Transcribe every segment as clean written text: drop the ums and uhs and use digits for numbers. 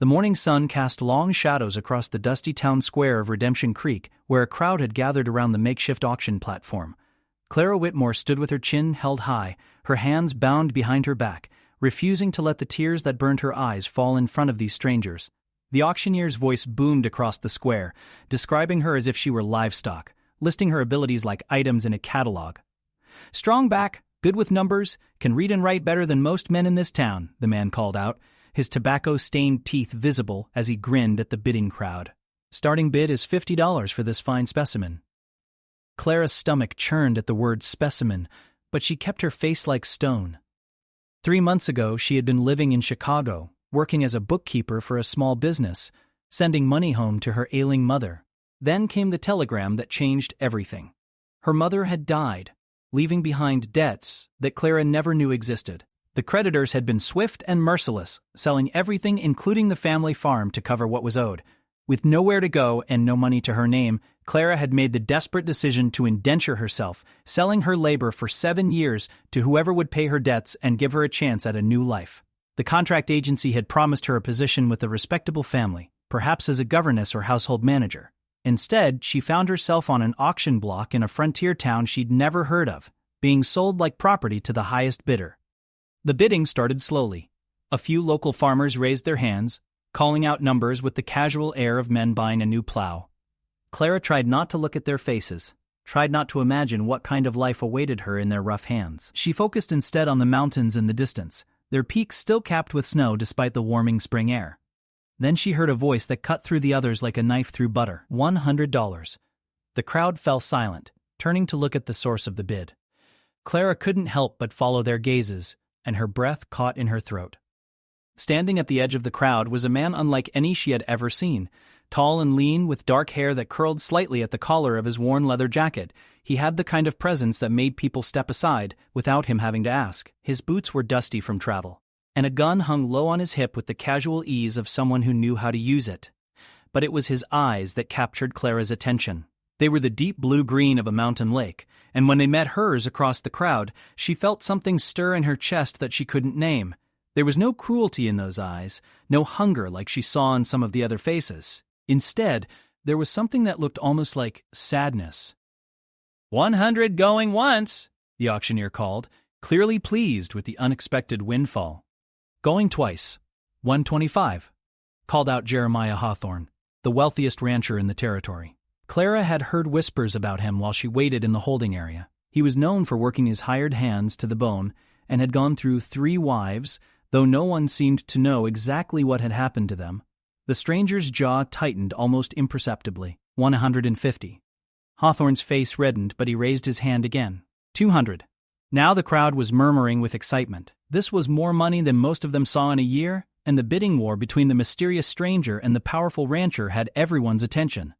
The morning sun cast long shadows across the dusty town square of Redemption Creek, where a crowd had gathered around the makeshift auction platform. Clara Whitmore stood with her chin held high, her hands bound behind her back, refusing to let the tears that burned her eyes fall in front of these strangers. The auctioneer's voice boomed across the square, describing her as if she were livestock, listing her abilities like items in a catalog. "Strong back, good with numbers, can read and write better than most men in this town," the man called out, his tobacco-stained teeth visible as he grinned at the bidding crowd. "Starting bid is $50 for this fine specimen." Clara's stomach churned at the word specimen, but she kept her face like stone. 3 months ago, she had been living in Chicago, working as a bookkeeper for a small business, sending money home to her ailing mother. Then came the telegram that changed everything. Her mother had died, leaving behind debts that Clara never knew existed. The creditors had been swift and merciless, selling everything including the family farm to cover what was owed. With nowhere to go and no money to her name, Clara had made the desperate decision to indenture herself, selling her labor for 7 years to whoever would pay her debts and give her a chance at a new life. The contract agency had promised her a position with a respectable family, perhaps as a governess or household manager. Instead, she found herself on an auction block in a frontier town she'd never heard of, being sold like property to the highest bidder. The bidding started slowly. A few local farmers raised their hands, calling out numbers with the casual air of men buying a new plow. Clara tried not to look at their faces, tried not to imagine what kind of life awaited her in their rough hands. She focused instead on the mountains in the distance, their peaks still capped with snow despite the warming spring air. Then she heard a voice that cut through the others like a knife through butter. $100. The crowd fell silent, turning to look at the source of the bid. Clara couldn't help but follow their gazes, and her breath caught in her throat. Standing at the edge of the crowd was a man unlike any she had ever seen. Tall and lean, with dark hair that curled slightly at the collar of his worn leather jacket, he had the kind of presence that made people step aside without him having to ask. His boots were dusty from travel, and a gun hung low on his hip with the casual ease of someone who knew how to use it. But it was his eyes that captured Clara's attention. They were the deep blue-green of a mountain lake, and when they met hers across the crowd, she felt something stir in her chest that she couldn't name. There was no cruelty in those eyes, no hunger like she saw in some of the other faces. Instead, there was something that looked almost like sadness. 100 going once, the auctioneer called, clearly pleased with the unexpected windfall. Going twice, 125, called out Jeremiah Hawthorne, the wealthiest rancher in the territory. Clara had heard whispers about him while she waited in the holding area. He was known for working his hired hands to the bone and had gone through 3 wives, though no one seemed to know exactly what had happened to them. The stranger's jaw tightened almost imperceptibly. 150. Hawthorne's face reddened, but he raised his hand again. 200. Now the crowd was murmuring with excitement. This was more money than most of them saw in a year, and the bidding war between the mysterious stranger and the powerful rancher had everyone's attention.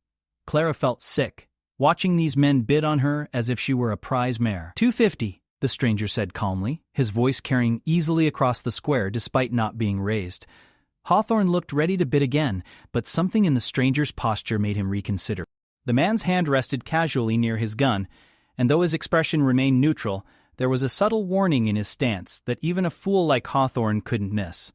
Clara felt sick, watching these men bid on her as if she were a prize mare. 250, the stranger said calmly, his voice carrying easily across the square despite not being raised. Hawthorne looked ready to bid again, but something in the stranger's posture made him reconsider. The man's hand rested casually near his gun, and though his expression remained neutral, there was a subtle warning in his stance that even a fool like Hawthorne couldn't miss.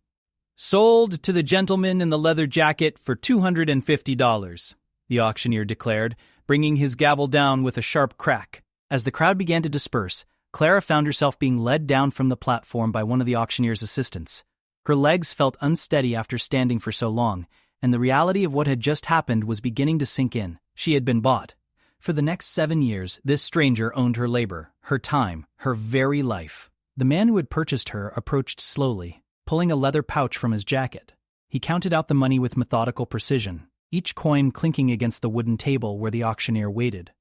"Sold to the gentleman in the leather jacket for $250, the auctioneer declared, bringing his gavel down with a sharp crack. As the crowd began to disperse, Clara found herself being led down from the platform by one of the auctioneer's assistants. Her legs felt unsteady after standing for so long, and the reality of what had just happened was beginning to sink in. She had been bought. For the next 7 years, this stranger owned her labor, her time, her very life. The man who had purchased her approached slowly, pulling a leather pouch from his jacket. He counted out the money with methodical precision, each coin clinking against the wooden table where the auctioneer waited.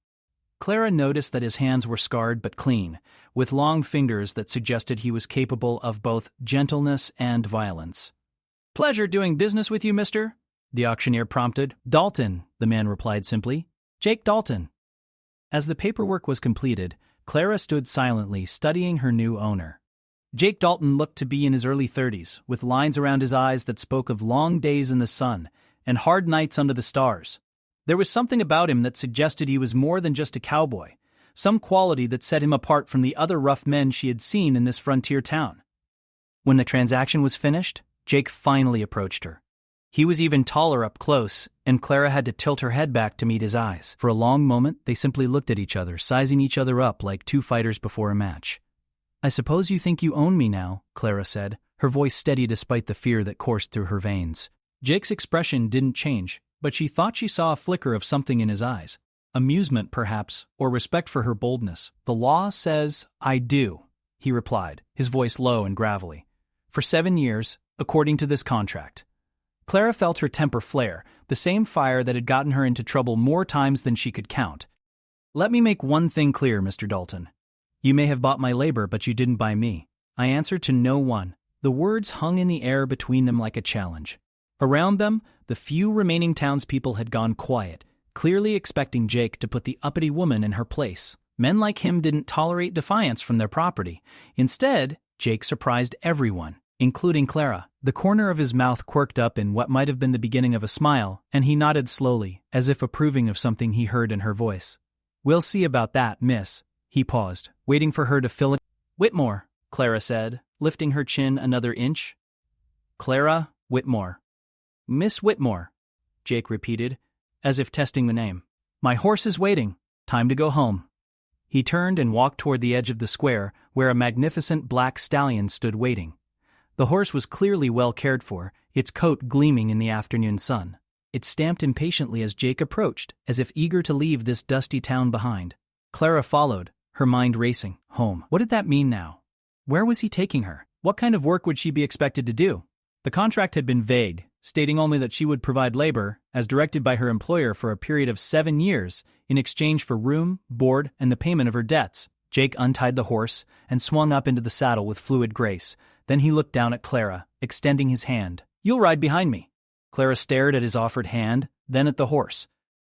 Clara noticed that his hands were scarred but clean, with long fingers that suggested he was capable of both gentleness and violence. "Pleasure doing business with you, mister," the auctioneer prompted. "Dalton," the man replied simply. "Jake Dalton." As the paperwork was completed, Clara stood silently studying her new owner. Jake Dalton looked to be in his early 30s, with lines around his eyes that spoke of long days in the sun and hard nights under the stars. There was something about him that suggested he was more than just a cowboy, some quality that set him apart from the other rough men she had seen in this frontier town. When the transaction was finished, Jake finally approached her. He was even taller up close, and Clara had to tilt her head back to meet his eyes. For a long moment, they simply looked at each other, sizing each other up like two fighters before a match. "I suppose you think you own me now," Clara said, her voice steady despite the fear that coursed through her veins. Jake's expression didn't change, but she thought she saw a flicker of something in his eyes. Amusement, perhaps, or respect for her boldness. "The law says I do," he replied, his voice low and gravelly. "For 7 years, according to this contract." Clara felt her temper flare, the same fire that had gotten her into trouble more times than she could count. "Let me make one thing clear, Mr. Dalton. You may have bought my labor, but you didn't buy me. I answer to no one." The words hung in the air between them like a challenge. Around them, the few remaining townspeople had gone quiet, clearly expecting Jake to put the uppity woman in her place. Men like him didn't tolerate defiance from their property. Instead, Jake surprised everyone, including Clara. The corner of his mouth quirked up in what might have been the beginning of a smile, and he nodded slowly, as if approving of something he heard in her voice. "We'll see about that, miss." He paused, waiting for her to fill it. "Whitmore," Clara said, lifting her chin another inch. "Clara Whitmore." "Miss Whitmore," Jake repeated, as if testing the name. "My horse is waiting. Time to go home." He turned and walked toward the edge of the square, where a magnificent black stallion stood waiting. The horse was clearly well cared for, its coat gleaming in the afternoon sun. It stamped impatiently as Jake approached, as if eager to leave this dusty town behind. Clara followed, her mind racing. Home. What did that mean now? Where was he taking her? What kind of work would she be expected to do? The contract had been vague, stating only that she would provide labor, as directed by her employer for a period of 7 years, in exchange for room, board, and the payment of her debts. Jake untied the horse and swung up into the saddle with fluid grace. Then he looked down at Clara, extending his hand. "You'll ride behind me." Clara stared at his offered hand, then at the horse.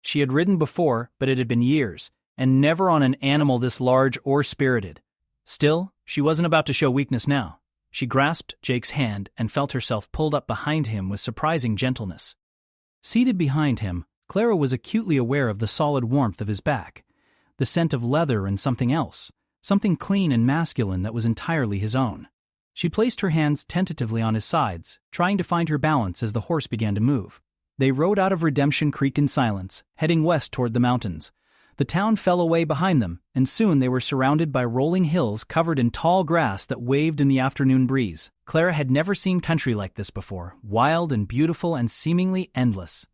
She had ridden before, but it had been years, and never on an animal this large or spirited. Still, she wasn't about to show weakness now. She grasped Jake's hand and felt herself pulled up behind him with surprising gentleness. Seated behind him, Clara was acutely aware of the solid warmth of his back, the scent of leather and something else, something clean and masculine that was entirely his own. She placed her hands tentatively on his sides, trying to find her balance as the horse began to move. They rode out of Redemption Creek in silence, heading west toward the mountains. The town fell away behind them, and soon they were surrounded by rolling hills covered in tall grass that waved in the afternoon breeze. Clara had never seen country like this before, wild and beautiful and seemingly endless.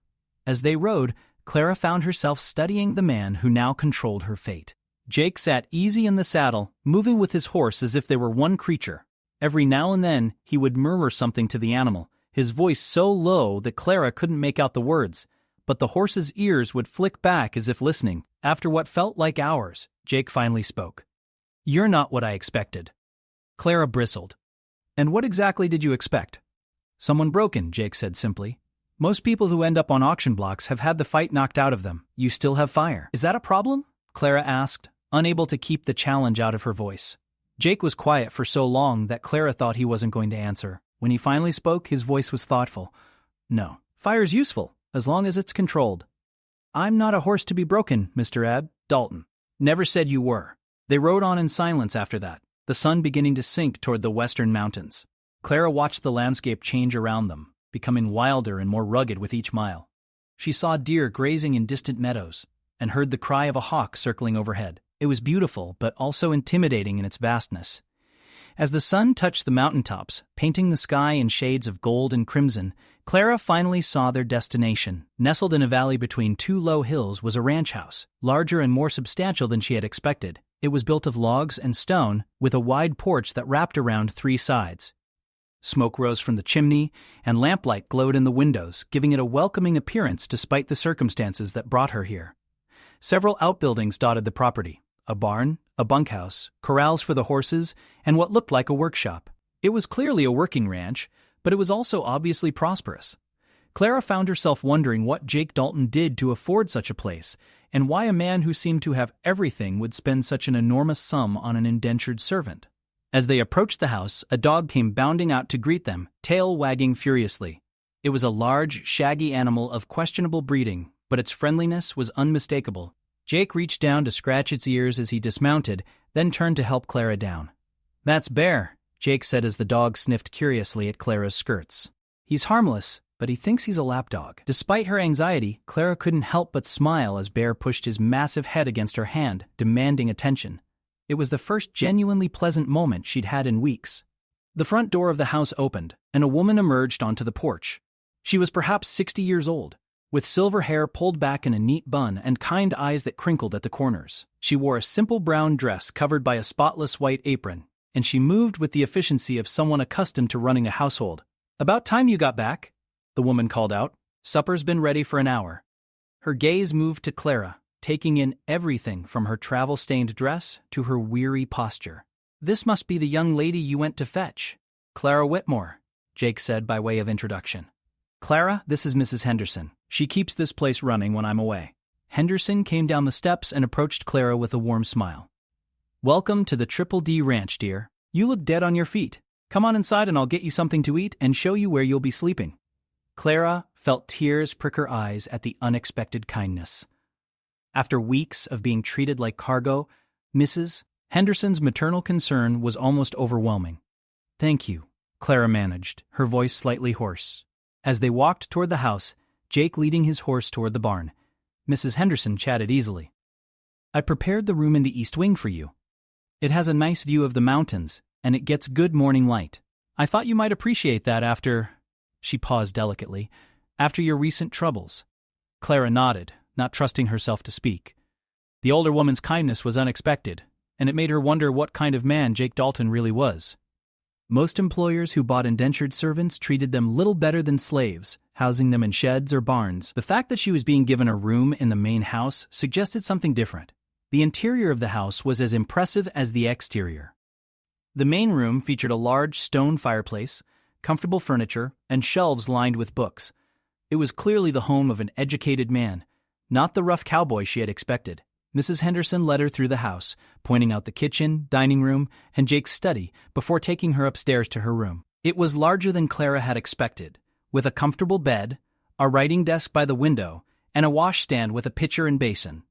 As they rode, Clara found herself studying the man who now controlled her fate. Jake sat easy in the saddle, moving with his horse as if they were one creature. Every now and then, he would murmur something to the animal, his voice so low that Clara couldn't make out the words, but the horse's ears would flick back as if listening. After what felt like hours, Jake finally spoke. "You're not what I expected." Clara bristled. "And what exactly did you expect?" "Someone broken," Jake said simply. "Most people who end up on auction blocks have had the fight knocked out of them. You still have fire. Is that a problem?" Clara asked, unable to keep the challenge out of her voice. Jake was quiet for so long that Clara thought he wasn't going to answer. When he finally spoke, his voice was thoughtful. "No. Fire's useful, as long as it's controlled." "I'm not a horse to be broken, Mr. Dalton." "Never said you were." They rode on in silence after that, the sun beginning to sink toward the western mountains. Clara watched the landscape change around them, becoming wilder and more rugged with each mile. She saw deer grazing in distant meadows, and heard the cry of a hawk circling overhead. It was beautiful, but also intimidating in its vastness. As the sun touched the mountaintops, painting the sky in shades of gold and crimson, Clara finally saw their destination. Nestled in a valley between two low hills was a ranch house, larger and more substantial than she had expected. It was built of logs and stone, with a wide porch that wrapped around 3 sides. Smoke rose from the chimney, and lamplight glowed in the windows, giving it a welcoming appearance despite the circumstances that brought her here. Several outbuildings dotted the property. A barn, a bunkhouse, corrals for the horses, and what looked like a workshop. It was clearly a working ranch, but it was also obviously prosperous. Clara found herself wondering what Jake Dalton did to afford such a place, and why a man who seemed to have everything would spend such an enormous sum on an indentured servant. As they approached the house, a dog came bounding out to greet them, tail wagging furiously. It was a large, shaggy animal of questionable breeding, but its friendliness was unmistakable. Jake reached down to scratch its ears as he dismounted, then turned to help Clara down. "That's Bear," Jake said as the dog sniffed curiously at Clara's skirts. "He's harmless, but he thinks he's a lapdog. Despite her anxiety, Clara couldn't help but smile as Bear pushed his massive head against her hand, demanding attention. It was the first genuinely pleasant moment she'd had in weeks. The front door of the house opened, and a woman emerged onto the porch. She was perhaps 60 years old, with silver hair pulled back in a neat bun and kind eyes that crinkled at the corners. She wore a simple brown dress covered by a spotless white apron, and she moved with the efficiency of someone accustomed to running a household. "About time you got back," the woman called out. "Supper's been ready for an hour." Her gaze moved to Clara, taking in everything from her travel-stained dress to her weary posture. "This must be the young lady you went to fetch." "Clara Whitmore," Jake said by way of introduction. "Clara, this is Mrs. Henderson. She keeps this place running when I'm away." Henderson came down the steps and approached Clara with a warm smile. "Welcome to the Triple D Ranch, dear. You look dead on your feet. Come on inside and I'll get you something to eat and show you where you'll be sleeping." Clara felt tears prick her eyes at the unexpected kindness. After weeks of being treated like cargo, Mrs. Henderson's maternal concern was almost overwhelming. "Thank you," Clara managed, her voice slightly hoarse. As they walked toward the house, Jake leading his horse toward the barn, Mrs. Henderson chatted easily. "I prepared the room in the east wing for you. It has a nice view of the mountains, and it gets good morning light. I thought you might appreciate that after—" she paused delicately, "after your recent troubles." Clara nodded, not trusting herself to speak. The older woman's kindness was unexpected, and it made her wonder what kind of man Jake Dalton really was. Most employers who bought indentured servants treated them little better than slaves, housing them in sheds or barns. The fact that she was being given a room in the main house suggested something different. The interior of the house was as impressive as the exterior. The main room featured a large stone fireplace, comfortable furniture, and shelves lined with books. It was clearly the home of an educated man, not the rough cowboy she had expected. Mrs. Henderson led her through the house, pointing out the kitchen, dining room, and Jake's study before taking her upstairs to her room. It was larger than Clara had expected, with a comfortable bed, a writing desk by the window, and a washstand with a pitcher and basin.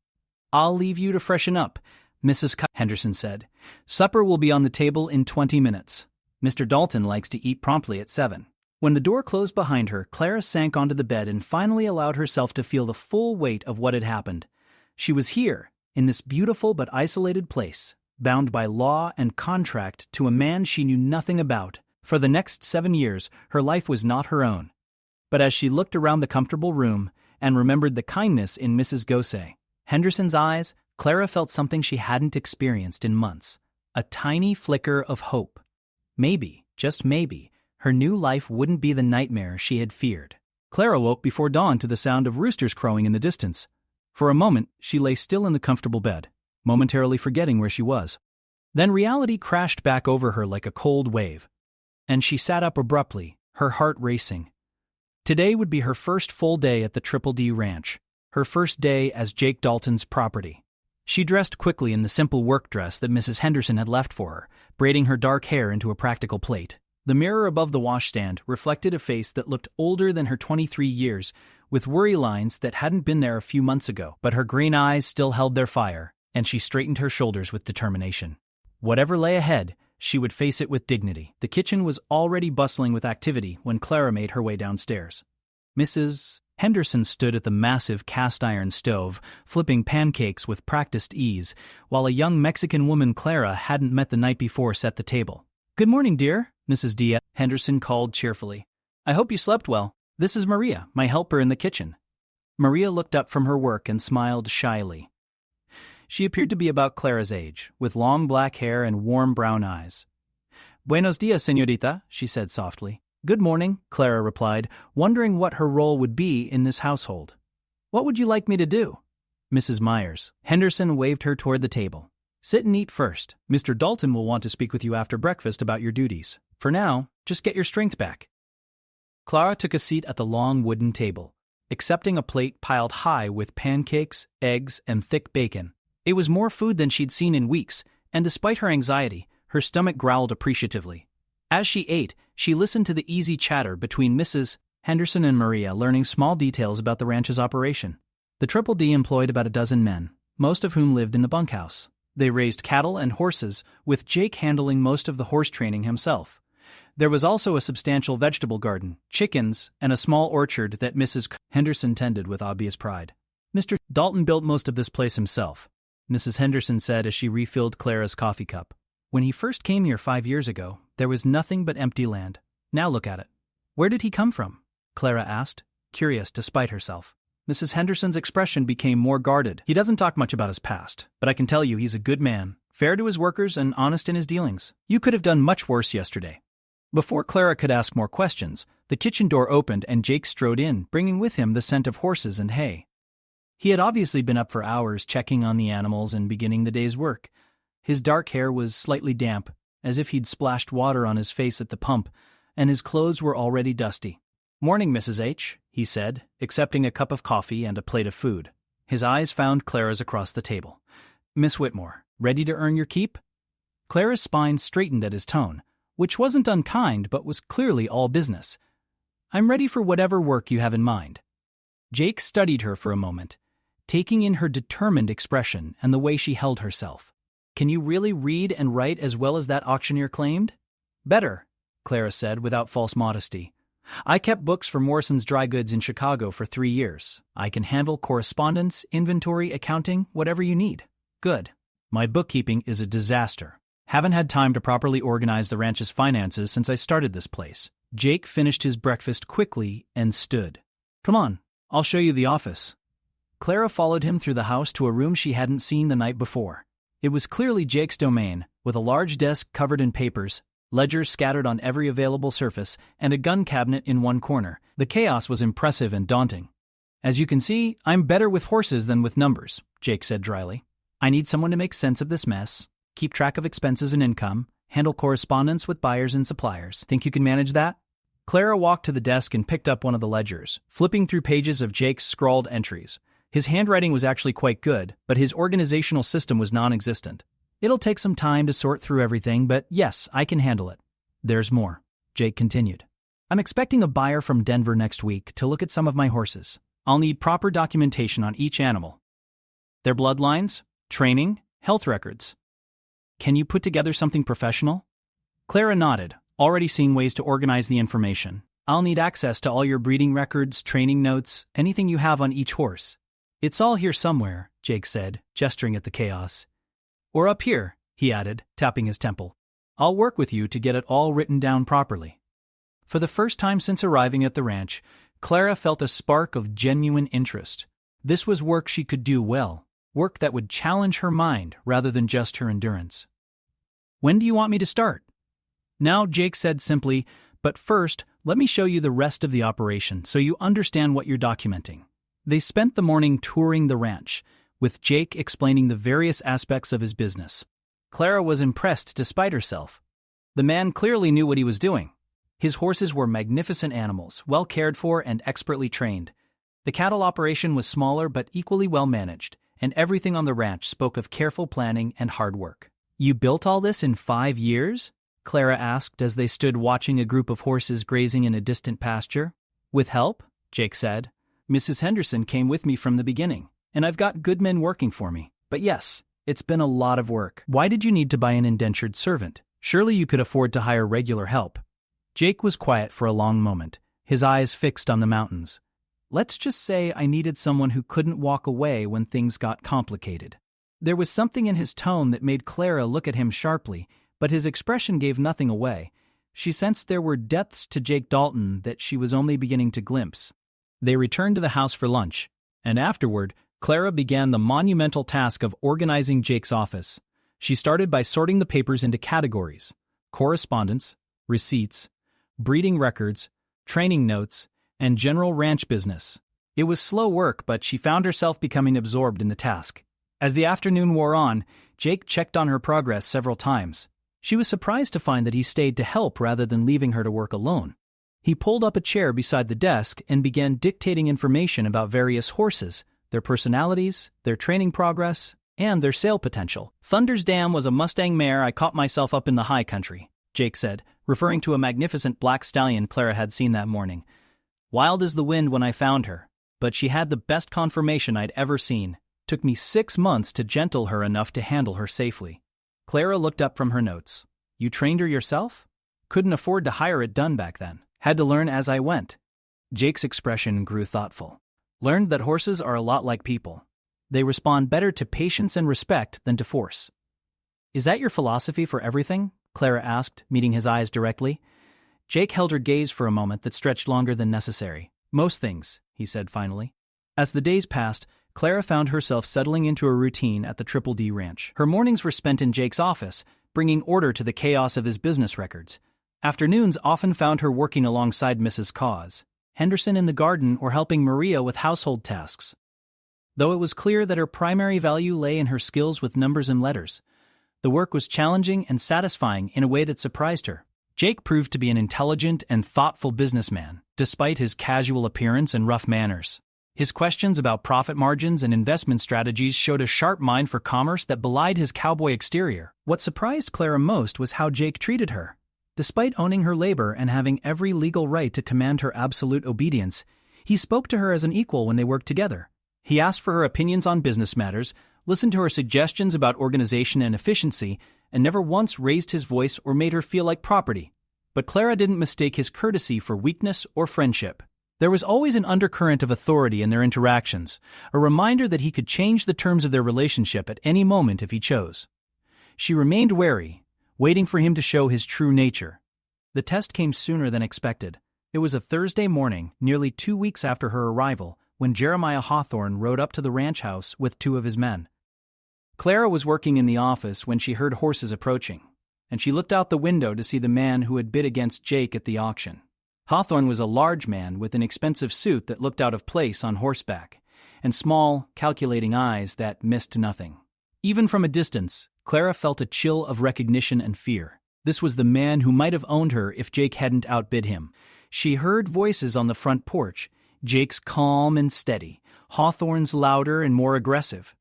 "I'll leave you to freshen up," Mrs. Henderson said. "Supper will be on the table in 20 minutes. Mr. Dalton likes to eat promptly at 7. When the door closed behind her, Clara sank onto the bed and finally allowed herself to feel the full weight of what had happened. She was here, in this beautiful but isolated place, bound by law and contract to a man she knew nothing about. For the next 7 years, her life was not her own. But as she looked around the comfortable room and remembered the kindness in Mrs. Gosay Henderson's eyes, Clara felt something she hadn't experienced in months. A tiny flicker of hope. Maybe, just maybe, her new life wouldn't be the nightmare she had feared. Clara woke before dawn to the sound of roosters crowing in the distance. For a moment, she lay still in the comfortable bed, momentarily forgetting where she was. Then reality crashed back over her like a cold wave, and she sat up abruptly, her heart racing. Today would be her first full day at the Triple D Ranch, her first day as Jake Dalton's property. She dressed quickly in the simple work dress that Mrs. Henderson had left for her, braiding her dark hair into a practical plait. The mirror above the washstand reflected a face that looked older than her 23 years, with worry lines that hadn't been there a few months ago, but her green eyes still held their fire, and she straightened her shoulders with determination. Whatever lay ahead, she would face it with dignity. The kitchen was already bustling with activity when Clara made her way downstairs. Mrs. Henderson stood at the massive cast-iron stove, flipping pancakes with practiced ease, while a young Mexican woman Clara hadn't met the night before set the table. "Good morning, dear," Mrs. D. Henderson called cheerfully. "I hope you slept well. This is Maria, my helper in the kitchen." Maria looked up from her work and smiled shyly. She appeared to be about Clara's age, with long black hair and warm brown eyes. "Buenos dias, señorita," she said softly. "Good morning," Clara replied, wondering what her role would be in this household. "What would you like me to do?" "Mrs. Myers." Henderson waved her toward the table. "Sit and eat first. Mr. Dalton will want to speak with you after breakfast about your duties. For now, just get your strength back." Clara took a seat at the long wooden table, accepting a plate piled high with pancakes, eggs, and thick bacon. It was more food than she'd seen in weeks, and despite her anxiety, her stomach growled appreciatively. As she ate, she listened to the easy chatter between Mrs. Henderson and Maria, learning small details about the ranch's operation. The Triple D employed about a dozen men, most of whom lived in the bunkhouse. They raised cattle and horses, with Jake handling most of the horse training himself. There was also a substantial vegetable garden, chickens, and a small orchard that Mrs. Henderson tended with obvious pride. Mr. Dalton built most of this place himself, Mrs. Henderson said as she refilled Clara's coffee cup. When he first came here 5 years ago, there was nothing but empty land. Now look at it. Where did he come from? Clara asked, curious despite herself. Mrs. Henderson's expression became more guarded. He doesn't talk much about his past, but I can tell you he's a good man, fair to his workers and honest in his dealings. You could have done much worse yesterday. Before Clara could ask more questions, the kitchen door opened and Jake strode in, bringing with him the scent of horses and hay. He had obviously been up for hours checking on the animals and beginning the day's work. His dark hair was slightly damp, as if he'd splashed water on his face at the pump, and his clothes were already dusty. "Morning, Mrs. H," he said, accepting a cup of coffee and a plate of food. His eyes found Clara's across the table. "Miss Whitmore, ready to earn your keep?" Clara's spine straightened at his tone, which wasn't unkind but was clearly all business. "I'm ready for whatever work you have in mind." Jake studied her for a moment, taking in her determined expression and the way she held herself. "Can you really read and write as well as that auctioneer claimed?" "Better," Clara said without false modesty. "I kept books for Morrison's Dry Goods in Chicago for 3 years. I can handle correspondence, inventory, accounting, whatever you need." "Good. My bookkeeping is a disaster. Haven't had time to properly organize the ranch's finances since I started this place." Jake finished his breakfast quickly and stood. "Come on, I'll show you the office." Clara followed him through the house to a room she hadn't seen the night before. It was clearly Jake's domain, with a large desk covered in papers, ledgers scattered on every available surface, and a gun cabinet in one corner. The chaos was impressive and daunting. "As you can see, I'm better with horses than with numbers," Jake said dryly. "I need someone to make sense of this mess, keep track of expenses and income, handle correspondence with buyers and suppliers. Think you can manage that?" Clara walked to the desk and picked up one of the ledgers, flipping through pages of Jake's scrawled entries. His handwriting was actually quite good, but his organizational system was non-existent. "It'll take some time to sort through everything, but yes, I can handle it." "There's more," Jake continued. "I'm expecting a buyer from Denver next week to look at some of my horses. I'll need proper documentation on each animal. Their bloodlines, training, health records. Can you put together something professional?" Clara nodded, already seeing ways to organize the information. "I'll need access to all your breeding records, training notes, anything you have on each horse." "It's all here somewhere," Jake said, gesturing at the chaos. "Or up here," he added, tapping his temple. "I'll work with you to get it all written down properly." For the first time since arriving at the ranch, Clara felt a spark of genuine interest. This was work she could do well, work that would challenge her mind rather than just her endurance. "When do you want me to start?" Now Jake said simply, "But first, let me show you the rest of the operation so you understand what you're documenting." They spent the morning touring the ranch, with Jake explaining the various aspects of his business. Clara was impressed despite herself. The man clearly knew what he was doing. His horses were magnificent animals, well cared for and expertly trained. The cattle operation was smaller but equally well managed, and everything on the ranch spoke of careful planning and hard work. "You built all this in 5 years?" Clara asked as they stood watching a group of horses grazing in a distant pasture. "With help," Jake said. "Mrs. Henderson came with me from the beginning, and I've got good men working for me. But yes, it's been a lot of work." "Why did you need to buy an indentured servant? Surely you could afford to hire regular help." Jake was quiet for a long moment, his eyes fixed on the mountains. "Let's just say I needed someone who couldn't walk away when things got complicated." There was something in his tone that made Clara look at him sharply, but his expression gave nothing away. She sensed there were depths to Jake Dalton that she was only beginning to glimpse. They returned to the house for lunch, and afterward, Clara began the monumental task of organizing Jake's office. She started by sorting the papers into categories: correspondence, receipts, breeding records, training notes, and general ranch business. It was slow work, but she found herself becoming absorbed in the task. As the afternoon wore on, Jake checked on her progress several times. She was surprised to find that he stayed to help rather than leaving her to work alone. He pulled up a chair beside the desk and began dictating information about various horses, their personalities, their training progress, and their sale potential. "Thunder's Dam was a Mustang mare I caught myself up in the high country," Jake said, referring to a magnificent black stallion Clara had seen that morning. "Wild as the wind when I found her, but she had the best conformation I'd ever seen. Took me 6 months to gentle her enough to handle her safely." Clara looked up from her notes. "You trained her yourself?" Couldn't afford to hire it done back then. Had to learn as I went. Jake's expression grew thoughtful. Learned that horses are a lot like people. They respond better to patience and respect than to force. Is that your philosophy for everything? Clara asked, meeting his eyes directly. Jake held her gaze for a moment that stretched longer than necessary. Most things, he said finally. As the days passed, Clara found herself settling into a routine at the Triple D Ranch. Her mornings were spent in Jake's office, bringing order to the chaos of his business records. Afternoons often found her working alongside Mrs. Cause, Henderson in the garden, or helping Maria with household tasks. Though it was clear that her primary value lay in her skills with numbers and letters, the work was challenging and satisfying in a way that surprised her. Jake proved to be an intelligent and thoughtful businessman, despite his casual appearance and rough manners. His questions about profit margins and investment strategies showed a sharp mind for commerce that belied his cowboy exterior. What surprised Clara most was how Jake treated her. Despite owning her labor and having every legal right to command her absolute obedience, he spoke to her as an equal when they worked together. He asked for her opinions on business matters, listened to her suggestions about organization and efficiency, and never once raised his voice or made her feel like property. But Clara didn't mistake his courtesy for weakness or friendship. There was always an undercurrent of authority in their interactions, a reminder that he could change the terms of their relationship at any moment if he chose. She remained wary, waiting for him to show his true nature. The test came sooner than expected. It was a Thursday morning, nearly 2 weeks after her arrival, when Jeremiah Hawthorne rode up to the ranch house with 2 of his men. Clara was working in the office when she heard horses approaching, and she looked out the window to see the man who had bid against Jake at the auction. Hawthorne was a large man with an expensive suit that looked out of place on horseback, and small, calculating eyes that missed nothing. Even from a distance, Clara felt a chill of recognition and fear. This was the man who might have owned her if Jake hadn't outbid him. She heard voices on the front porch, Jake's calm and steady, Hawthorne's louder and more aggressive.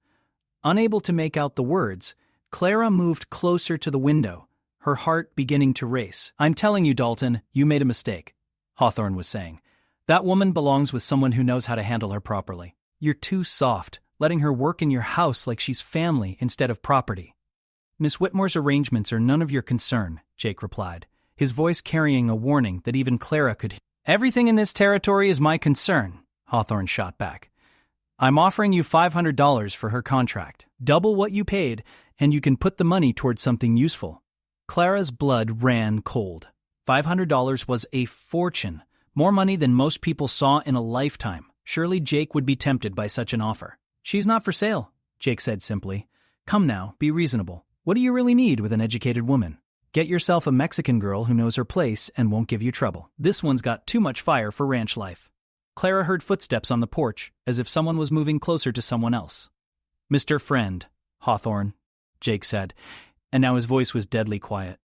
Unable to make out the words, Clara moved closer to the window, her heart beginning to race. "I'm telling you, Dalton, you made a mistake," Hawthorne was saying. "That woman belongs with someone who knows how to handle her properly. You're too soft, letting her work in your house like she's family instead of property." "Miss Whitmore's arrangements are none of your concern," Jake replied, his voice carrying a warning that even Clara could hear. "Everything in this territory is my concern," Hawthorne shot back. "I'm offering you $500 for her contract, double what you paid, and you can put the money towards something useful." Clara's blood ran cold. $500 was a fortune, more money than most people saw in a lifetime. Surely Jake would be tempted by such an offer. "She's not for sale," Jake said simply. "Come now, be reasonable. What do you really need with an educated woman? Get yourself a Mexican girl who knows her place and won't give you trouble. This one's got too much fire for ranch life." Clara heard footsteps on the porch, as if someone was moving closer to someone else. "Mr. Friend, Hawthorne," Jake said, and now his voice was deadly quiet.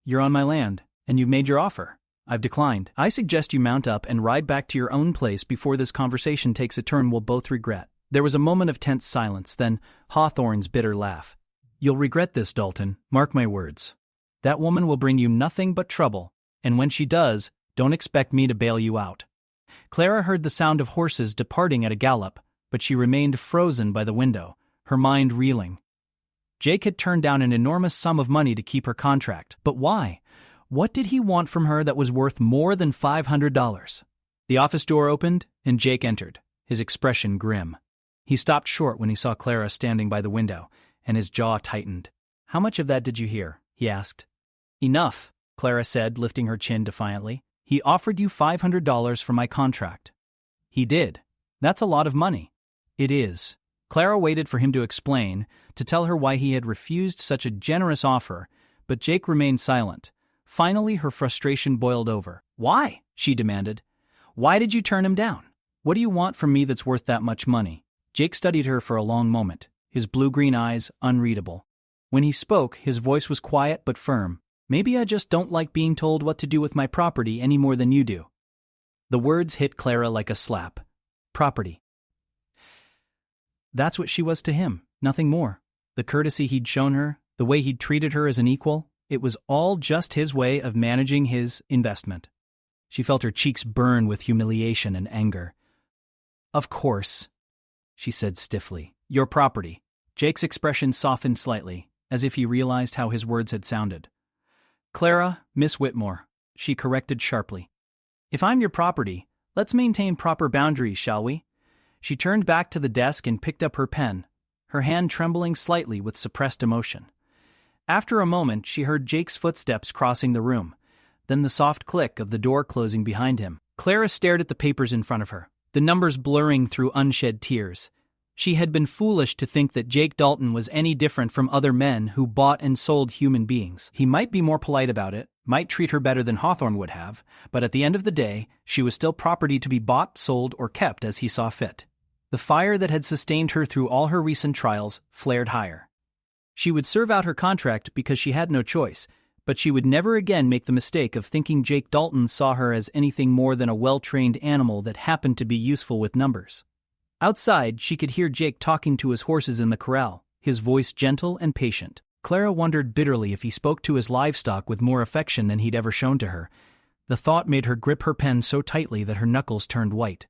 "You're on my land, and you've made your offer. I've declined. I suggest you mount up and ride back to your own place before this conversation takes a turn we'll both regret." There was a moment of tense silence, then Hawthorne's bitter laugh. "You'll regret this, Dalton. Mark my words. That woman will bring you nothing but trouble, and when she does, don't expect me to bail you out." Clara heard the sound of horses departing at a gallop, but she remained frozen by the window, her mind reeling. Jake had turned down an enormous sum of money to keep her contract, but why? What did he want from her that was worth more than $500? The office door opened, and Jake entered, his expression grim. He stopped short when he saw Clara standing by the window, and his jaw tightened. "How much of that did you hear?" he asked. "Enough," Clara said, lifting her chin defiantly. "He offered you $500 for my contract." "He did. That's a lot of money." "It is." Clara waited for him to explain, to tell her why he had refused such a generous offer, but Jake remained silent. Finally, her frustration boiled over. "Why?" she demanded. "Why did you turn him down? What do you want from me that's worth that much money?" Jake studied her for a long moment, his blue-green eyes unreadable. When he spoke, his voice was quiet but firm. "Maybe I just don't like being told what to do with my property any more than you do." The words hit Clara like a slap. Property. That's what she was to him, nothing more. The courtesy he'd shown her, the way he'd treated her as an equal, it was all just his way of managing his investment. She felt her cheeks burn with humiliation and anger. "Of course," she said stiffly. "Your property." Jake's expression softened slightly, as if he realized how his words had sounded. Clara, Miss Whitmore, she corrected sharply. If I'm your property, let's maintain proper boundaries, shall we? She turned back to the desk and picked up her pen, her hand trembling slightly with suppressed emotion. After a moment, she heard Jake's footsteps crossing the room, then the soft click of the door closing behind him. Clara stared at the papers in front of her, the numbers blurring through unshed tears. She had been foolish to think that Jake Dalton was any different from other men who bought and sold human beings. He might be more polite about it, might treat her better than Hawthorne would have, but at the end of the day, she was still property to be bought, sold, or kept as he saw fit. The fire that had sustained her through all her recent trials flared higher. She would serve out her contract because she had no choice, but she would never again make the mistake of thinking Jake Dalton saw her as anything more than a well-trained animal that happened to be useful with numbers. Outside, she could hear Jake talking to his horses in the corral, his voice gentle and patient. Clara wondered bitterly if he spoke to his livestock with more affection than he'd ever shown to her. The thought made her grip her pen so tightly that her knuckles turned white.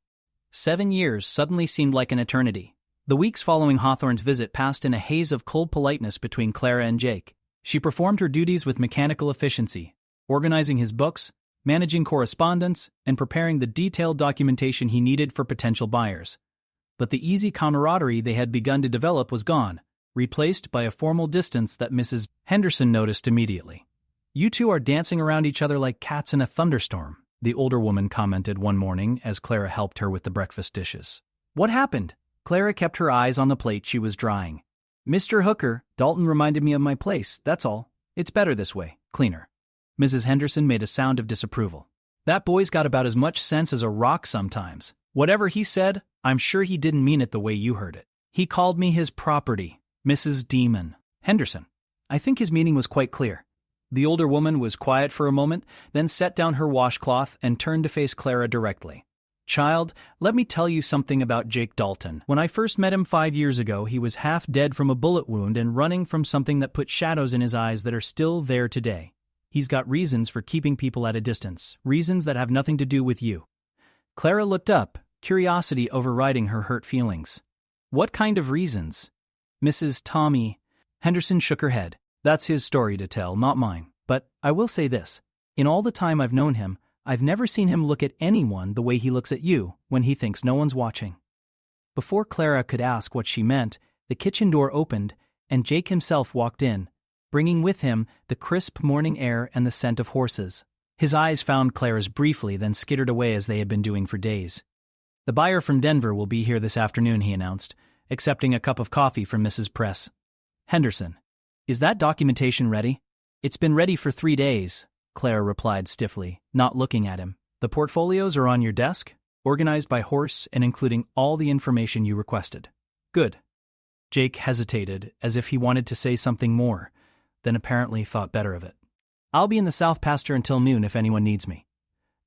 7 years suddenly seemed like an eternity. The weeks following Hawthorne's visit passed in a haze of cold politeness between Clara and Jake. She performed her duties with mechanical efficiency, organizing his books, managing correspondence, and preparing the detailed documentation he needed for potential buyers. But the easy camaraderie they had begun to develop was gone, replaced by a formal distance that Mrs. Henderson noticed immediately. "You two are dancing around each other like cats in a thunderstorm," the older woman commented one morning as Clara helped her with the breakfast dishes. "What happened?" Clara kept her eyes on the plate she was drying. "Mr. Hooker, Dalton reminded me of my place, that's all. It's better this way, cleaner." Mrs. Henderson made a sound of disapproval. "That boy's got about as much sense as a rock sometimes. Whatever he said, I'm sure he didn't mean it the way you heard it. He called me his property, Mrs. Demon Henderson. I think his meaning was quite clear." The older woman was quiet for a moment, then set down her washcloth and turned to face Clara directly. "Child, let me tell you something about Jake Dalton. When I first met him 5 years ago, he was half dead from a bullet wound and running from something that put shadows in his eyes that are still there today. He's got reasons for keeping people at a distance, reasons that have nothing to do with you." Clara looked up, curiosity overriding her hurt feelings. "What kind of reasons?" Mrs. Tommy Henderson shook her head. "That's his story to tell, not mine. But I will say this. In all the time I've known him, I've never seen him look at anyone the way he looks at you when he thinks no one's watching." Before Clara could ask what she meant, the kitchen door opened, and Jake himself walked in, bringing with him the crisp morning air and the scent of horses. His eyes found Clara's briefly, then skittered away as they had been doing for days. "The buyer from Denver will be here this afternoon," he announced, accepting a cup of coffee from Mrs. Press. "Henderson, is that documentation ready?" "It's been ready for 3 days," Clara replied stiffly, not looking at him. "The portfolios are on your desk, organized by horse and including all the information you requested." "Good." Jake hesitated, as if he wanted to say something more, then apparently thought better of it. "I'll be in the south pasture until noon if anyone needs me."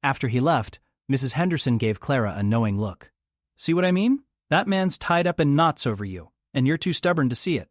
After he left, Mrs. Henderson gave Clara a knowing look. "See what I mean? That man's tied up in knots over you, and you're too stubborn to see it."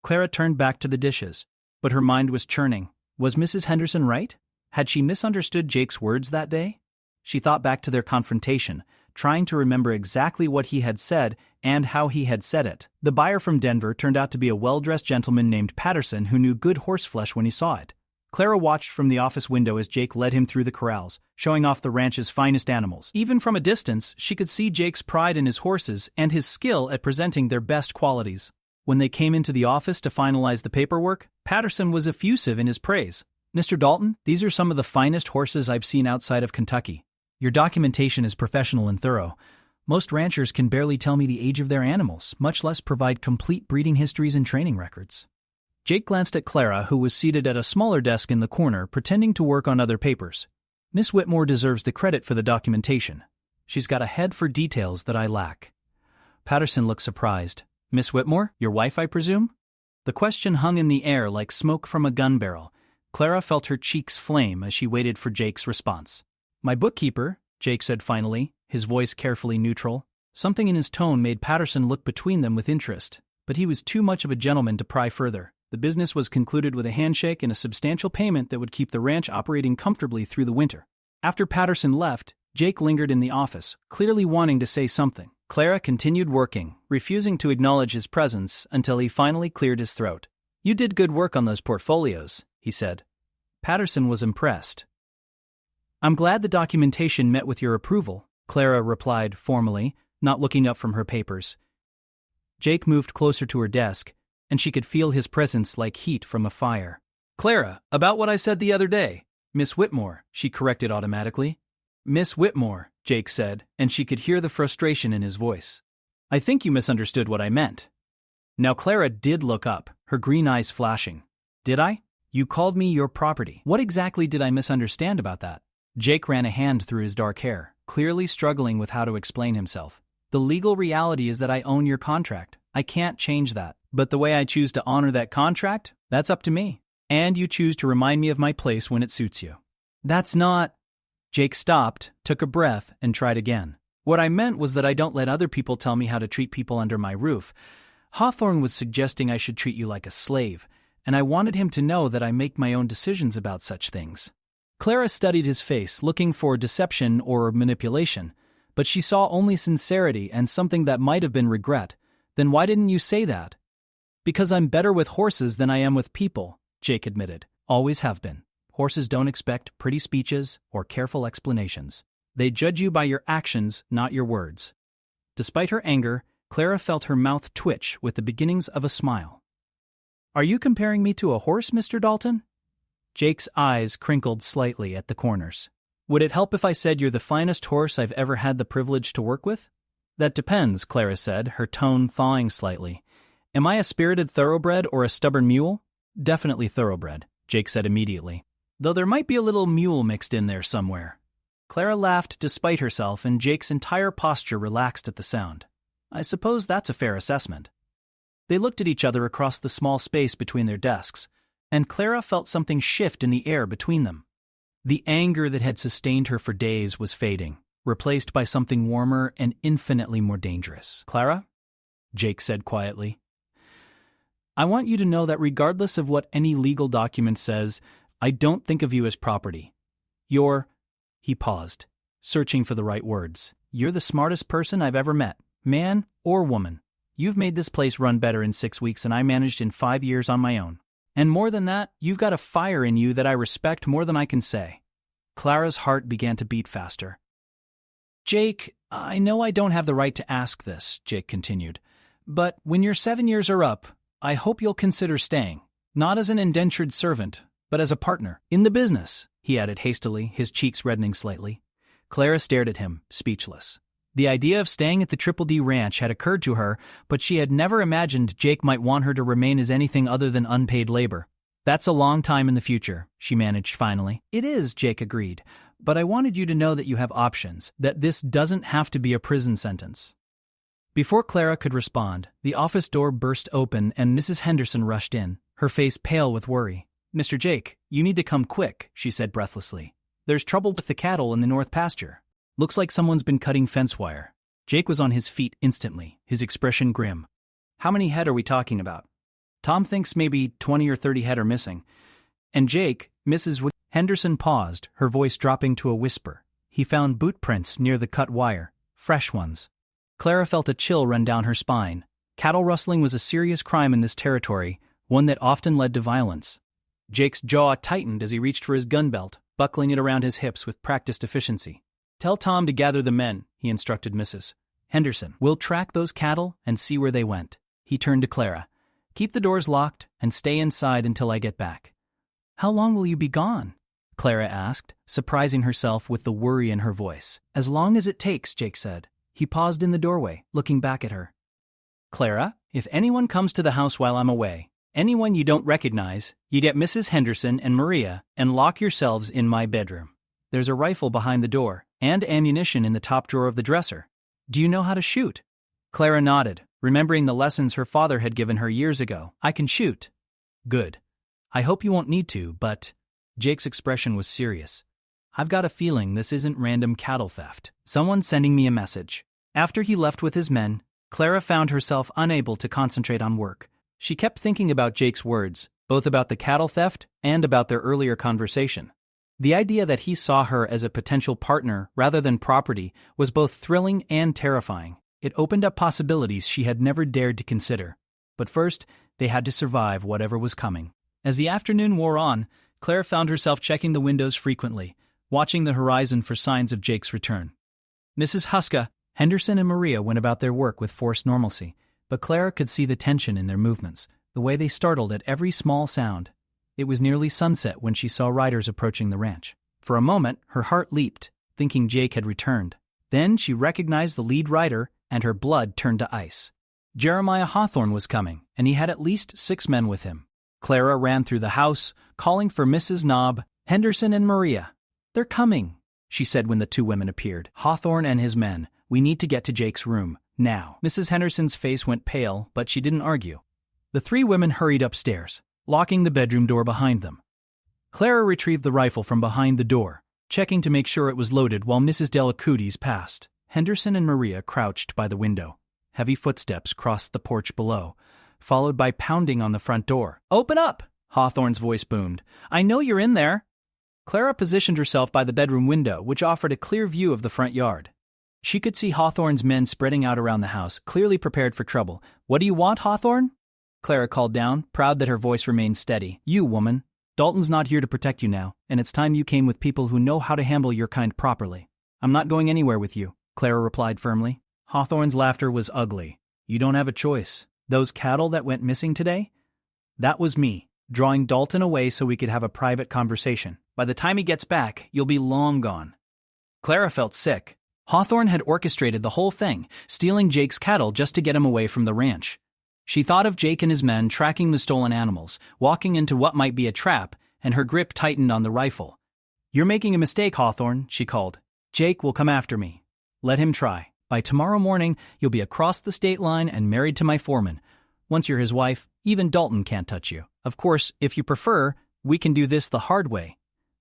Clara turned back to the dishes, but her mind was churning. Was Mrs. Henderson right? Had she misunderstood Jake's words that day? She thought back to their confrontation, trying to remember exactly what he had said and how he had said it. The buyer from Denver turned out to be a well-dressed gentleman named Patterson who knew good horseflesh when he saw it. Clara watched from the office window as Jake led him through the corrals, showing off the ranch's finest animals. Even from a distance, she could see Jake's pride in his horses and his skill at presenting their best qualities. When they came into the office to finalize the paperwork, Patterson was effusive in his praise. "Mr. Dalton, these are some of the finest horses I've seen outside of Kentucky. Your documentation is professional and thorough. Most ranchers can barely tell me the age of their animals, much less provide complete breeding histories and training records." Jake glanced at Clara, who was seated at a smaller desk in the corner, pretending to work on other papers. "Miss Whitmore deserves the credit for the documentation. She's got a head for details that I lack." Patterson looked surprised. "Miss Whitmore, your wife, I presume?" The question hung in the air like smoke from a gun barrel. Clara felt her cheeks flame as she waited for Jake's response. "My bookkeeper," Jake said finally, his voice carefully neutral. Something in his tone made Patterson look between them with interest, but he was too much of a gentleman to pry further. The business was concluded with a handshake and a substantial payment that would keep the ranch operating comfortably through the winter. After Patterson left, Jake lingered in the office, clearly wanting to say something. Clara continued working, refusing to acknowledge his presence until he finally cleared his throat. "You did good work on those portfolios," he said. Patterson was impressed. "I'm glad the documentation met with your approval," Clara replied formally, not looking up from her papers. Jake moved closer to her desk, and she could feel his presence like heat from a fire. "Clara, about what I said the other day. Miss Whitmore," she corrected automatically. "Miss Whitmore," Jake said, and she could hear the frustration in his voice. "I think you misunderstood what I meant." Now Clara did look up, her green eyes flashing. "Did I? You called me your property. What exactly did I misunderstand about that?" Jake ran a hand through his dark hair, clearly struggling with how to explain himself. "The legal reality is that I own your contract. I can't change that. But the way I choose to honor that contract, that's up to me. And you choose to remind me of my place when it suits you." "That's not—" Jake stopped, took a breath, and tried again. "What I meant was that I don't let other people tell me how to treat people under my roof. Hawthorne was suggesting I should treat you like a slave, and I wanted him to know that I make my own decisions about such things." Clara studied his face, looking for deception or manipulation, but she saw only sincerity and something that might have been regret. "Then why didn't you say that?" "Because I'm better with horses than I am with people," Jake admitted. "Always have been. Horses don't expect pretty speeches or careful explanations. They judge you by your actions, not your words." Despite her anger, Clara felt her mouth twitch with the beginnings of a smile. "Are you comparing me to a horse, Mr. Dalton?" Jake's eyes crinkled slightly at the corners. "Would it help if I said you're the finest horse I've ever had the privilege to work with?" "That depends," Clara said, her tone thawing slightly. "Am I a spirited thoroughbred or a stubborn mule?" "Definitely thoroughbred," Jake said immediately. "Though there might be a little mule mixed in there somewhere." Clara laughed despite herself, and Jake's entire posture relaxed at the sound. "I suppose that's a fair assessment." They looked at each other across the small space between their desks, and Clara felt something shift in the air between them. The anger that had sustained her for days was fading, replaced by something warmer and infinitely more dangerous. "Clara," Jake said quietly, "I want you to know that regardless of what any legal document says, I don't think of you as property. You're—" He paused, searching for the right words. "You're the smartest person I've ever met, man or woman. You've made this place run better in 6 weeks than I managed in 5 years on my own. And more than that, you've got a fire in you that I respect more than I can say." Clara's heart began to beat faster. "Jake, I know I don't have the right to ask this," Jake continued, "but when your 7 years are up, I hope you'll consider staying. Not as an indentured servant, but as a partner. In the business," he added hastily, his cheeks reddening slightly. Clara stared at him, speechless. The idea of staying at the Triple D Ranch had occurred to her, but she had never imagined Jake might want her to remain as anything other than unpaid labor. "That's a long time in the future," she managed finally. "It is," Jake agreed, "but I wanted you to know that you have options, that this doesn't have to be a prison sentence." Before Clara could respond, the office door burst open and Mrs. Henderson rushed in, her face pale with worry. "Mr. Jake, you need to come quick," she said breathlessly. "There's trouble with the cattle in the north pasture. Looks like someone's been cutting fence wire." Jake was on his feet instantly, his expression grim. "How many head are we talking about?" "Tom thinks maybe 20 or 30 head are missing." "And Jake, Henderson paused, her voice dropping to a whisper. "He found boot prints near the cut wire, fresh ones." Clara felt a chill run down her spine. Cattle rustling was a serious crime in this territory, one that often led to violence. Jake's jaw tightened as he reached for his gun belt, buckling it around his hips with practiced efficiency. "Tell Tom to gather the men," he instructed Mrs. Henderson. "We'll track those cattle and see where they went." He turned to Clara. "Keep the doors locked and stay inside until I get back." "How long will you be gone?" Clara asked, surprising herself with the worry in her voice. "As long as it takes," Jake said. He paused in the doorway, looking back at her. "Clara, if anyone comes to the house while I'm away, anyone you don't recognize, you get Mrs. Henderson and Maria and lock yourselves in my bedroom. There's a rifle behind the door and ammunition in the top drawer of the dresser. Do you know how to shoot?" Clara nodded, remembering the lessons her father had given her years ago. "I can shoot." "Good. I hope you won't need to, but—" Jake's expression was serious. "I've got a feeling this isn't random cattle theft. Someone's sending me a message." After he left with his men, Clara found herself unable to concentrate on work. She kept thinking about Jake's words, both about the cattle theft and about their earlier conversation. The idea that he saw her as a potential partner rather than property was both thrilling and terrifying. It opened up possibilities she had never dared to consider. But first, they had to survive whatever was coming. As the afternoon wore on, Clara found herself checking the windows frequently, watching the horizon for signs of Jake's return. Mrs. Huska, Henderson and Maria went about their work with forced normalcy, but Clara could see the tension in their movements, the way they startled at every small sound. It was nearly sunset when she saw riders approaching the ranch. For a moment, her heart leaped, thinking Jake had returned. Then she recognized the lead rider, and her blood turned to ice. Jeremiah Hawthorne was coming, and he had at least 6 men with him. Clara ran through the house, calling for Mrs. Knobb, Henderson, and Maria. "They're coming," she said when the 2 women appeared. "Hawthorne and his men. We need to get to Jake's room, now." Mrs. Henderson's face went pale, but she didn't argue. The 3 women hurried upstairs, locking the bedroom door behind them. Clara retrieved the rifle from behind the door, checking to make sure it was loaded while Mrs. Delacutis passed. Henderson and Maria crouched by the window. Heavy footsteps crossed the porch below, followed by pounding on the front door. "Open up!" Hawthorne's voice boomed. "I know you're in there." Clara positioned herself by the bedroom window, which offered a clear view of the front yard. She could see Hawthorne's men spreading out around the house, clearly prepared for trouble. "What do you want, Hawthorne?" Clara called down, proud that her voice remained steady. "You, woman. Dalton's not here to protect you now, and it's time you came with people who know how to handle your kind properly." "I'm not going anywhere with you," Clara replied firmly. Hawthorne's laughter was ugly. "You don't have a choice. Those cattle that went missing today? That was me, drawing Dalton away so we could have a private conversation. By the time he gets back, you'll be long gone." Clara felt sick. Hawthorne had orchestrated the whole thing, stealing Jake's cattle just to get him away from the ranch. She thought of Jake and his men tracking the stolen animals, walking into what might be a trap, and her grip tightened on the rifle. "You're making a mistake, Hawthorne," she called. "Jake will come after me. Let him try. By tomorrow morning, you'll be across the state line and married to my foreman. Once you're his wife, even Dalton can't touch you. Of course, if you prefer, we can do this the hard way."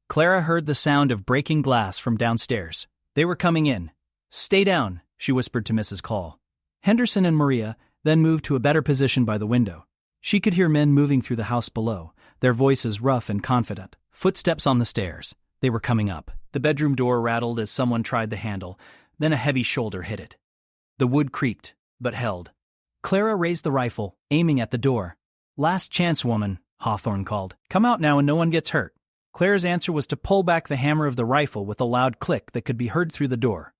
Clara heard the sound of breaking glass from downstairs. They were coming in. "Stay down," she whispered to Mrs. Call. Henderson and Maria then moved to a better position by the window. She could hear men moving through the house below, their voices rough and confident. Footsteps on the stairs. They were coming up. The bedroom door rattled as someone tried the handle, then a heavy shoulder hit it. The wood creaked, but held. Clara raised the rifle, aiming at the door. "Last chance, woman," Hawthorne called. "Come out now and no one gets hurt." Clara's answer was to pull back the hammer of the rifle with a loud click that could be heard through the door.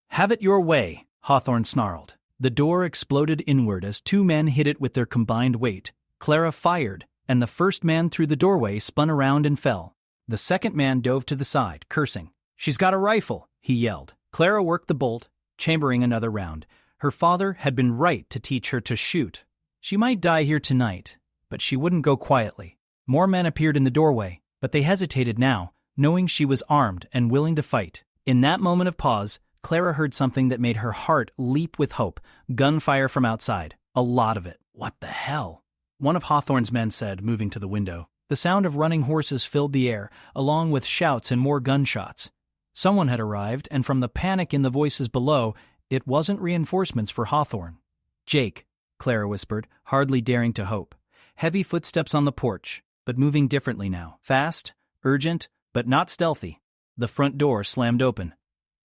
"Have it your way," Hawthorne snarled. The door exploded inward as 2 men hit it with their combined weight. Clara fired, and the first man through the doorway spun around and fell. The second man dove to the side, cursing. "She's got a rifle," he yelled. Clara worked the bolt, chambering another round. Her father had been right to teach her to shoot. She might die here tonight, but she wouldn't go quietly. More men appeared in the doorway, but they hesitated now, knowing she was armed and willing to fight. In that moment of pause, Clara heard something that made her heart leap with hope. Gunfire from outside. A lot of it. "What the hell?" one of Hawthorne's men said, moving to the window. The sound of running horses filled the air, along with shouts and more gunshots. Someone had arrived, and from the panic in the voices below, it wasn't reinforcements for Hawthorne. "Jake," Clara whispered, hardly daring to hope. Heavy footsteps on the porch, but moving differently now. Fast, urgent, but not stealthy. The front door slammed open.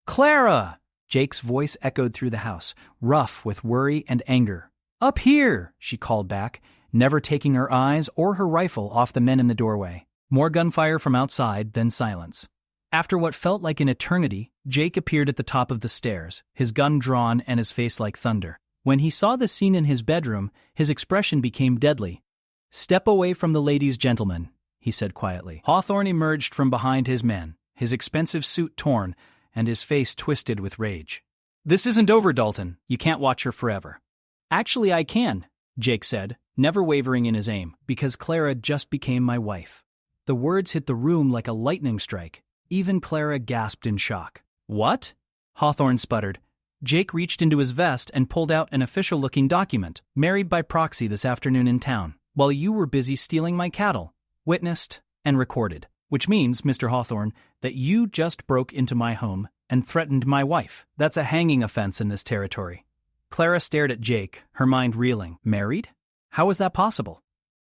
"Clara!" Jake's voice echoed through the house, rough with worry and anger. "Up here!" she called back, never taking her eyes or her rifle off the men in the doorway. More gunfire from outside, then silence. After what felt like an eternity, Jake appeared at the top of the stairs, his gun drawn and his face like thunder. When he saw the scene in his bedroom, his expression became deadly. "Step away from the ladies, gentlemen," he said quietly. Hawthorne emerged from behind his men, his expensive suit torn, and his face twisted with rage. "This isn't over, Dalton. You can't watch her forever." "Actually, I can," Jake said, never wavering in his aim, "because Clara just became my wife." The words hit the room like a lightning strike. Even Clara gasped in shock. "What?" Hawthorne sputtered. Jake reached into his vest and pulled out an official-looking document. "Married by proxy this afternoon in town, while you were busy stealing my cattle. Witnessed and recorded. Which means, Mr. Hawthorne, that you just broke into my home and threatened my wife. That's a hanging offense in this territory." Clara stared at Jake, her mind reeling. Married? How was that possible?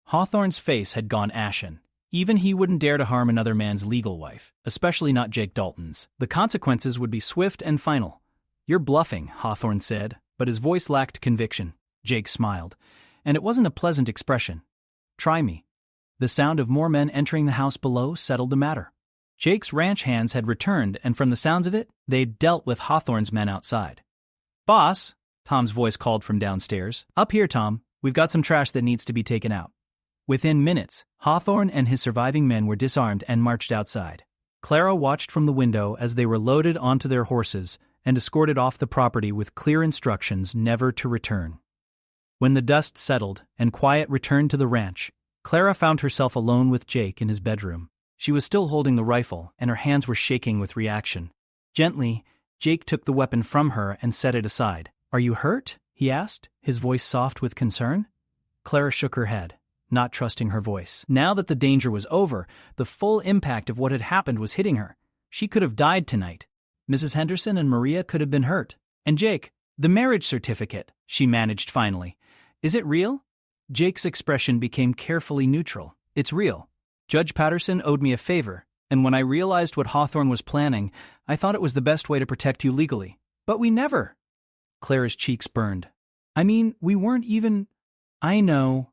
Hawthorne's face had gone ashen. Even he wouldn't dare to harm another man's legal wife, especially not Jake Dalton's. The consequences would be swift and final. "You're bluffing," Hawthorne said, but his voice lacked conviction. Jake smiled, and it wasn't a pleasant expression. "Try me." The sound of more men entering the house below settled the matter. Jake's ranch hands had returned, and from the sounds of it, they'd dealt with Hawthorne's men outside. "Boss," Tom's voice called from downstairs. "Up here, Tom. We've got some trash that needs to be taken out." Within minutes, Hawthorne and his surviving men were disarmed and marched outside. Clara watched from the window as they were loaded onto their horses and escorted off the property with clear instructions never to return. When the dust settled and quiet returned to the ranch, Clara found herself alone with Jake in his bedroom. She was still holding the rifle, and her hands were shaking with reaction. Gently, Jake took the weapon from her and set it aside. "Are you hurt?" he asked, his voice soft with concern. Clara shook her head, not trusting her voice. Now that the danger was over, the full impact of what had happened was hitting her. She could have died tonight. Mrs. Henderson and Maria could have been hurt. And Jake, the marriage certificate, she managed finally. "Is it real?" Jake's expression became carefully neutral. "It's real. Judge Patterson owed me a favor, and when I realized what Hawthorne was planning, I thought it was the best way to protect you legally. But we never." Clara's cheeks burned. "I mean, we weren't even—" "I know,"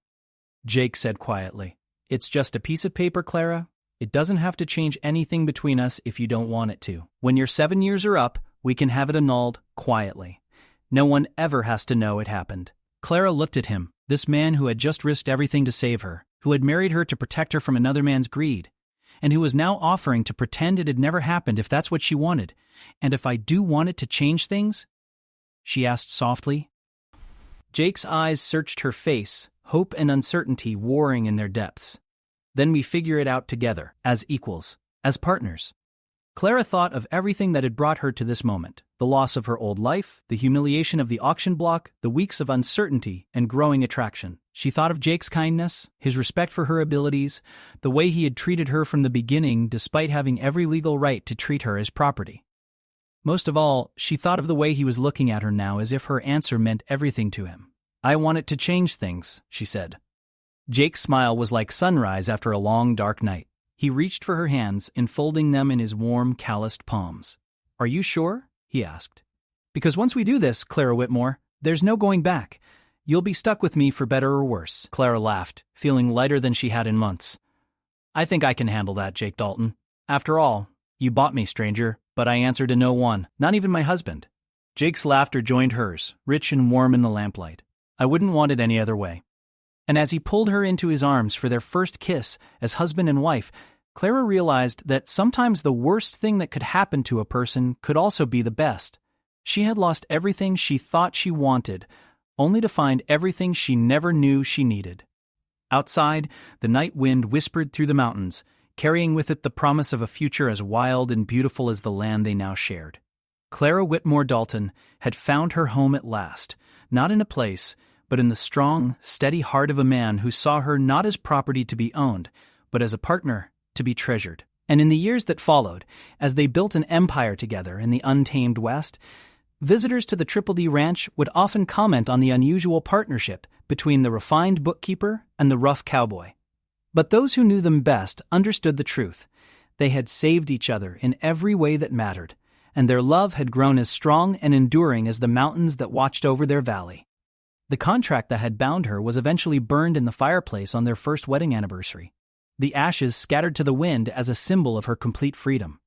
Jake said quietly. "It's just a piece of paper, Clara. It doesn't have to change anything between us if you don't want it to. When your 7 years are up, we can have it annulled quietly. No one ever has to know it happened." Clara looked at him, this man who had just risked everything to save her, who had married her to protect her from another man's greed, and who was now offering to pretend it had never happened if that's what she wanted. "And if I do want it to change things?" she asked softly. Jake's eyes searched her face, hope and uncertainty warring in their depths. "Then we figure it out together, as equals, as partners." Clara thought of everything that had brought her to this moment: the loss of her old life, the humiliation of the auction block, the weeks of uncertainty and growing attraction. She thought of Jake's kindness, his respect for her abilities, the way he had treated her from the beginning despite having every legal right to treat her as property. Most of all, she thought of the way he was looking at her now as if her answer meant everything to him. "I want it to change things," she said. Jake's smile was like sunrise after a long, dark night. He reached for her hands, enfolding them in his warm, calloused palms. "Are you sure?" he asked. "Because once we do this, Clara Whitmore, there's no going back. You'll be stuck with me for better or worse." Clara laughed, feeling lighter than she had in months. "I think I can handle that, Jake Dalton. After all, you bought me, stranger, but I answer to no one, not even my husband." Jake's laughter joined hers, rich and warm in the lamplight. "I wouldn't want it any other way." And as he pulled her into his arms for their first kiss as husband and wife, Clara realized that sometimes the worst thing that could happen to a person could also be the best. She had lost everything she thought she wanted, only to find everything she never knew she needed. Outside, the night wind whispered through the mountains, carrying with it the promise of a future as wild and beautiful as the land they now shared. Clara Whitmore Dalton had found her home at last, not in a place, but in the strong, steady heart of a man who saw her not as property to be owned, but as a partner to be treasured. And in the years that followed, as they built an empire together in the untamed West, visitors to the Triple D Ranch would often comment on the unusual partnership between the refined bookkeeper and the rough cowboy. But those who knew them best understood the truth. They had saved each other in every way that mattered, and their love had grown as strong and enduring as the mountains that watched over their valley. The contract that had bound her was eventually burned in the fireplace on their first wedding anniversary, the ashes scattered to the wind as a symbol of her complete freedom.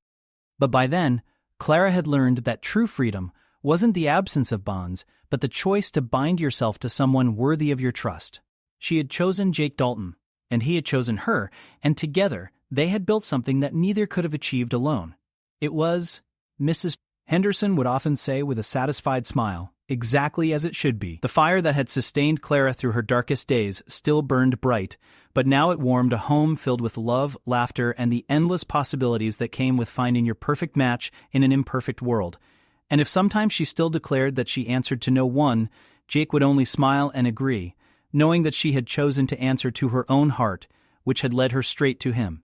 But by then, Clara had learned that true freedom wasn't the absence of bonds, but the choice to bind yourself to someone worthy of your trust. She had chosen Jake Dalton, and he had chosen her, and together they had built something that neither could have achieved alone. It was, Mrs. Henderson would often say with a satisfied smile, exactly as it should be. The fire that had sustained Clara through her darkest days still burned bright, but now it warmed a home filled with love, laughter, and the endless possibilities that came with finding your perfect match in an imperfect world. And if sometimes she still declared that she answered to no one, Jake would only smile and agree, knowing that she had chosen to answer to her own heart, which had led her straight to him.